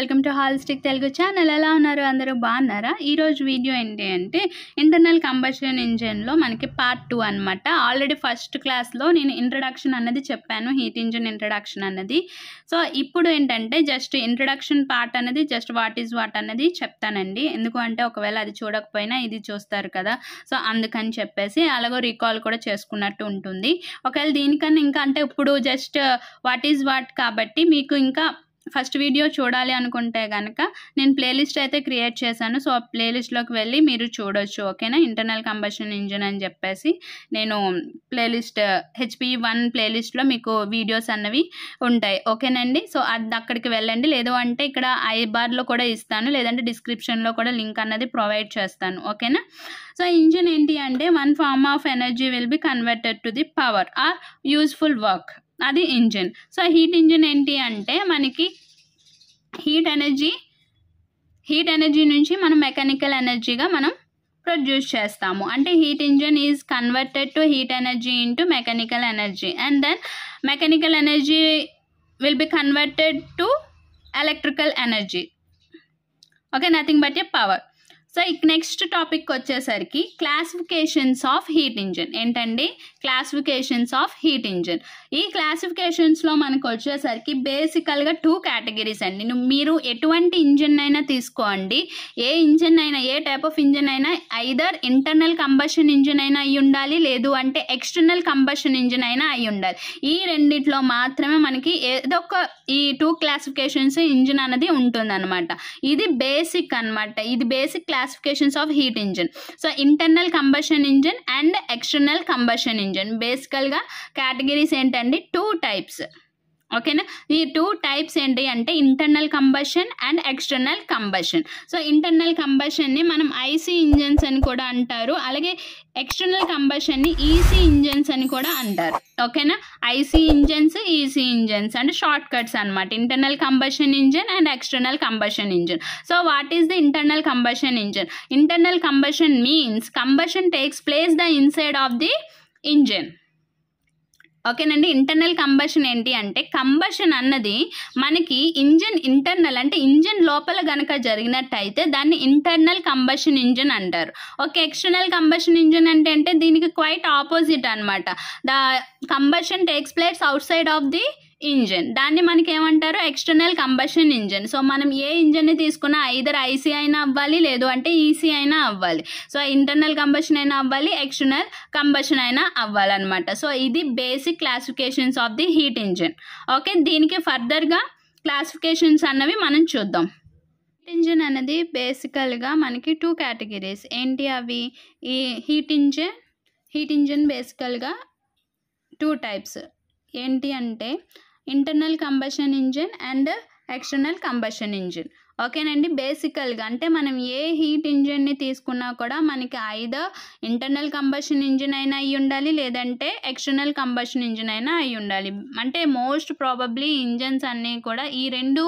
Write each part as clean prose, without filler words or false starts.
Welcome to holistic Telugu channel. ఎలా ఉన్నారు? అందరూ బాగున్నారా? ఈరోజు వీడియో ఏంటి అంటే ఇంటర్నల్ కంబషన్ ఇంజిన్లో మనకి పార్ట్ 2 అనమాట. ఆల్రెడీ ఫస్ట్ క్లాస్లో నేను ఇంట్రడక్షన్ అన్నది చెప్పాను, హీట్ ఇంజిన్ ఇంట్రడక్షన్ అన్నది. సో ఇప్పుడు ఏంటంటే జస్ట్ ఇంట్రడక్షన్ పార్ట్ అనేది జస్ట్ వాట్ ఈజ్ వాట్ అన్నది చెప్తానండి. ఎందుకు అంటే ఒకవేళ అది చూడకపోయినా ఇది చూస్తారు కదా, సో అందుకని చెప్పేసి అలాగో రీకాల్ కూడా చేసుకున్నట్టు ఉంటుంది. ఒకవేళ దీనికన్నా ఇంకా అంటే ఇప్పుడు జస్ట్ వాట్ ఈజ్ వాట్ కాబట్టి మీకు ఇంకా ఫస్ట్ వీడియో చూడాలి అనుకుంటే కనుక నేను ప్లేలిస్ట్ అయితే క్రియేట్ చేశాను. సో ఆ ప్లేలిస్ట్లోకి వెళ్ళి మీరు చూడొచ్చు. ఓకేనా? ఇంటర్నల్ కంబషన్ ఇంజిన్ అని చెప్పేసి నేను ప్లేలిస్ట్ HP1 ప్లేలిస్ట్లో మీకు వీడియోస్ అన్నవి ఉంటాయి. ఓకేనండి? సో అది అక్కడికి వెళ్ళండి. లేదు అంటే ఇక్కడ ఐ బార్లో కూడా ఇస్తాను, లేదంటే డిస్క్రిప్షన్లో కూడా లింక్ అన్నది ప్రొవైడ్ చేస్తాను. ఓకేనా? సో ఇంజిన్ ఏంటి అంటే one form of energy will be converted to the power or useful work, అది ఇంజిన్. సో హీట్ ఇంజిన్ ఏంటి అంటే మనకి హీట్ ఎనర్జీ నుంచి మనం మెకానికల్ ఎనర్జీగా మనం ప్రొడ్యూస్ చేస్తాము. అంటే heat engine is converted to heat energy into mechanical energy and then mechanical energy will be converted to electrical energy. Okay, nothing but a power. So next topic వచ్చేసరికి classifications of heat engine. ఏంటండి? Classifications of heat engine. ఈ క్లాసిఫికేషన్స్లో మనకు వచ్చేసరికి బేసికల్గా 2 categories అండి. మీరు ఎటువంటి ఇంజిన్ అయినా తీసుకోండి, ఏ ఇంజిన్ అయినా, ఏ టైప్ ఆఫ్ ఇంజిన్ అయినా ఐదర్ ఇంటర్నల్ కంబషన్ ఇంజిన్ అయినా అయి ఉండాలి, లేదు అంటే ఎక్స్టర్నల్ కంబషన్ ఇంజిన్ అయినా అయి ఉండాలి. ఈ రెండిట్లో మాత్రమే మనకి ఏదో ఒక ఈ 2 క్లాసిఫికేషన్స్ ఇంజిన్ అనేది ఉంటుందన్నమాట. ఇది బేసిక్ అనమాట. ఇది basic classifications of heat engine. So internal combustion engine and external combustion engine బేసికల్గా కేటగిరీస్ ఏంటండి? 2 టైప్స్. ఓకేనా? ఈ 2 టైప్స్ ఏంటి అంటే internal combustion and external combustion. So internal కంబషన్ని మనం ఐసీ ఇంజన్స్ అని కూడా అంటారు, అలాగే ఎక్స్టర్నల్ కంబషన్ని ఈసీ ఇంజన్స్ అని కూడా అంటారు. ఓకేనా? ఐసీ ఇంజన్స్, ఈసీ ఇంజన్స్ అంటే షార్ట్ కట్స్ అనమాట. Internal combustion engine and external combustion engine. So what is the internal combustion engine? Internal combustion means combustion takes place the inside of the engine. ఓకేనండి? Internal combustion ఏంటి అంటే combustion అన్నది మనకి engine internal అంటే engine లోపల గనక జరిగినట్టయితే దాన్ని internal combustion engine అంటారు. ఓకే, ఎక్స్టర్నల్ కంబషన్ ఇంజన్ అంటే దీనికి క్వైట్ ఆపోజిట్ అనమాట. The combustion takes place out side of the engine, దాన్ని మనకి ఏమంటారు? External combustion engine. సో మనం ఏ ఇంజన్ని తీసుకున్నా ఐదర్ ఐసీ అయినా అవ్వాలి, లేదు అంటే ఈసీ అయినా అవ్వాలి. సో ఇంటర్నల్ కంబషన్ అయినా అవ్వాలి, ఎక్స్టర్నల్ కంబషన్ అయినా అవ్వాలన్నమాట. సో ఇది basic classifications of the heat engine. Okay, దీనికి ఫర్దర్గా క్లాసిఫికేషన్స్ అన్నవి మనం చూద్దాం. హీట్ ఇంజిన్ అనేది బేసికల్గా మనకి 2 కేటగిరీస్. ఏంటి అవి? ఈ హీట్ ఇంజిన్ బేసికల్గా 2 టైప్స్. ఏంటి అంటే internal combustion engine and external combustion engine. ఓకేనండి? బేసికల్గా అంటే మనం ఏ హీట్ ఇంజిన్ని తీసుకున్నా కూడా మనకి ఐదర్ ఇంటర్నల్ కంబషన్ ఇంజిన్ అయినా అయి ఉండాలి, లేదంటే ఎక్స్టర్నల్ కంబషన్ ఇంజిన్ అయినా అయి ఉండాలి. అంటే మోస్ట్ ప్రాబబ్లీ ఇంజన్స్ అన్నీ కూడా ఈ 2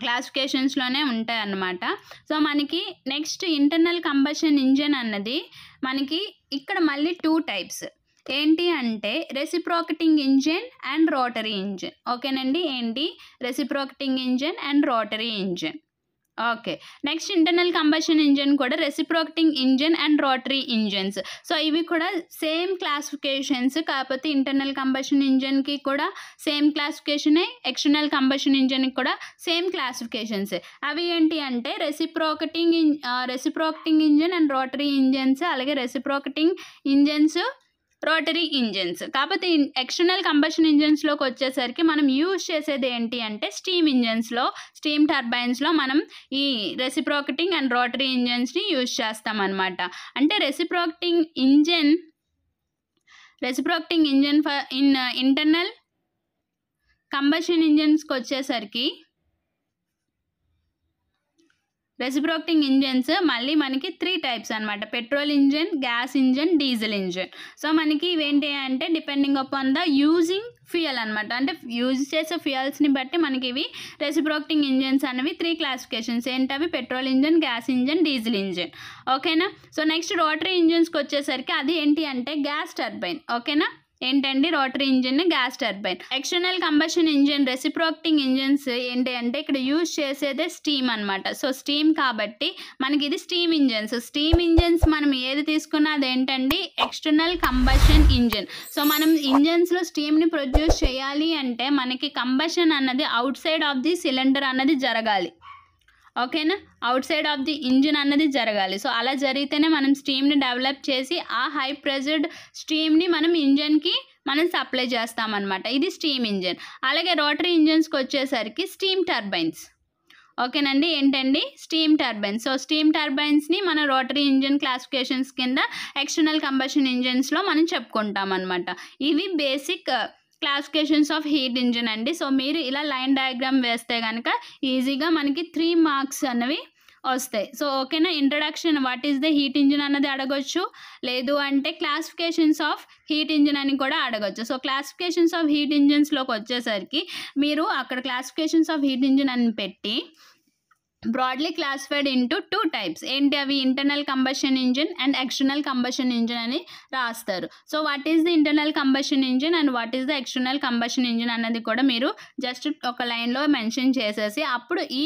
క్లాసిఫికేషన్స్లోనే ఉంటాయి అన్నమాట. సో మనకి నెక్స్ట్ ఇంటర్నల్ కంబషన్ ఇంజిన్ అన్నది మనకి ఇక్కడ మళ్ళీ 2 టైప్స్. ఏంటి అంటే reciprocating engine and rotary engine. ఓకేనండి? ఏంటి? Reciprocating engine and rotary engine. Okay, next internal combustion engine కూడా reciprocating engine and rotary engines. So ఇవి కూడా సేమ్ క్లాసిఫికేషన్స్, కాకపోతే ఇంటర్నల్ కంబషన్ ఇంజిన్కి కూడా సేమ్ క్లాసిఫికేషనే, ఎక్స్టర్నల్ కంబషన్ ఇంజిన్కి కూడా సేమ్ క్లాసిఫికేషన్స్. అవి ఏంటి అంటే reciprocating engine and rotary engines, అలాగే రెసిప్రోకేటింగ్ ఇంజిన్స్, రోటరీ ఇంజిన్స్. కాకపోతే ఎక్స్టర్నల్ కంబషన్ ఇంజిన్స్లోకి వచ్చేసరికి మనం యూజ్ చేసేది ఏంటి అంటే స్టీమ్ టర్బైన్స్లో మనం ఈ రెసిప్రోకేటింగ్ అండ్ రోటరీ ఇంజిన్స్ని యూజ్ చేస్తామన్నమాట. అంటే reciprocating engine in internal combustion ఇంజిన్స్కి వచ్చేసరికి రెసిప్రోకేటింగ్ ఇంజిన్స్ మళ్ళీ మనకి 3 టైప్స్ అనమాట. Petrol engine, gas engine, diesel engine. So మనకి ఇవేంటి అంటే depending upon the using fuel అనమాట. అంటే యూజ్ చేసే ఫ్యూయల్స్ని బట్టి మనకి ఇవి రెసిప్రోకేటింగ్ ఇంజిన్స్ అనేవి 3 క్లాసిఫికేషన్స్. ఏంటవి? Petrol engine, gas engine, diesel engine. ఓకేనా? సో నెక్స్ట్ రోటరీ ఇంజిన్స్కి వచ్చేసరికి అది ఏంటి అంటే గ్యాస్ టర్బైన్. ఓకేనా? ఏంటండి rotary engine, gas turbine. External combustion engine, reciprocating engines ఏంటి అంటే ఇక్కడ యూజ్ చేసేదే స్టీమ్ అనమాట. సో స్టీమ్ కాబట్టి మనకి ఇది స్టీమ్ ఇంజిన్స్. స్టీమ్ ఇంజిన్స్ మనం ఏది తీసుకున్నా అదేంటండి ఎక్స్టర్నల్ కంబషన్ ఇంజిన్. సో మనం ఇంజిన్స్లో స్టీమ్ని ప్రొడ్యూస్ చేయాలి అంటే మనకి కంబషన్ అన్నది out side of the cylinder అన్నది జరగాలి. ఓకేనా, out side of the engine అన్నది జరగాలి. సో అలా జరిగితేనే మనం స్టీమ్ని డెవలప్ చేసి ఆ హై ప్రెజర్డ్ స్టీమ్ని మనం ఇంజన్కి మనం సప్లై చేస్తామన్నమాట. ఇది స్టీమ్ ఇంజిన్. అలాగే రోటరీ ఇంజిన్స్కి వచ్చేసరికి స్టీమ్ టర్బైన్స్. ఓకేనండి, ఏంటండి స్టీమ్ టర్బైన్స్. సో స్టీమ్ టర్బైన్స్ని మన రోటరీ ఇంజిన్ క్లాసిఫికేషన్స్ కింద ఎక్స్టర్నల్ కంబషన్ ఇంజిన్స్లో మనం చెప్పుకుంటాం అనమాట. ఇవి basic classifications of heat engine అండి. సో మీరు ఇలా లైన్ డయాగ్రామ్ వేస్తే కనుక ఈజీగా మనకి 3 మార్క్స్ అన్నవి వస్తాయి. సో ఓకేనా, introduction what is the heat engine అన్నది అడగొచ్చు, లేదు అంటే క్లాసిఫికేషన్స్ ఆఫ్ హీట్ ఇంజిన్ అని కూడా అడగొచ్చు. సో క్లాసిఫికేషన్స్ ఆఫ్ హీట్ ఇంజిన్స్లోకి వచ్చేసరికి మీరు అక్కడ క్లాసిఫికేషన్స్ ఆఫ్ హీట్ ఇంజిన్ అని పెట్టి బ్రాడ్లీ క్లాసిఫైడ్ ఇంటూ 2 టైప్స్. ఏంటి అవి? Internal combustion engine and external combustion engine అని రాస్తారు. So what is the internal combustion engine and what is the external combustion engine అన్నది కూడా మీరు జస్ట్ ఒక లైన్లో మెన్షన్ చేసేసి అప్పుడు ఈ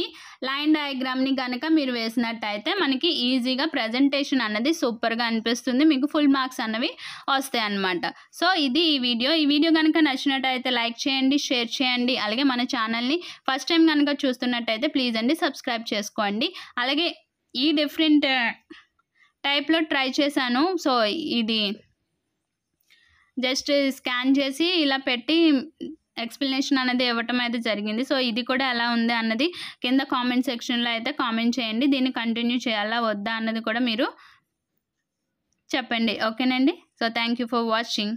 లైన్ డయాగ్రామ్ని కనుక మీరు వేసినట్టయితే మనకి ఈజీగా ప్రజెంటేషన్ అన్నది సూపర్గా అనిపిస్తుంది, మీకు ఫుల్ మార్క్స్ అన్నవి వస్తాయి అన్నమాట. సో ఇది ఈ వీడియో కనుక నచ్చినట్టయితే లైక్ చేయండి, షేర్ చేయండి. అలాగే మన ఛానల్ని ఫస్ట్ టైం కనుక చూస్తున్నట్టయితే ప్లీజ్ అండి సబ్స్క్రైబ్ చేసుకోండి. అలాగే ఈ డిఫరెంట్ టైప్లో ట్రై చేశాను. సో ఇది జస్ట్ స్కాన్ చేసి ఇలా పెట్టి ఎక్స్ప్లెనేషన్ అనేది ఇవ్వటం అయితే జరిగింది. సో ఇది కూడా ఎలా ఉంది అన్నది కింద కామెంట్ సెక్షన్లో అయితే కామెంట్ చేయండి. దీన్ని కంటిన్యూ చేయాలా వద్దా అన్నది కూడా మీరు చెప్పండి. ఓకేనండి, so thank you for watching.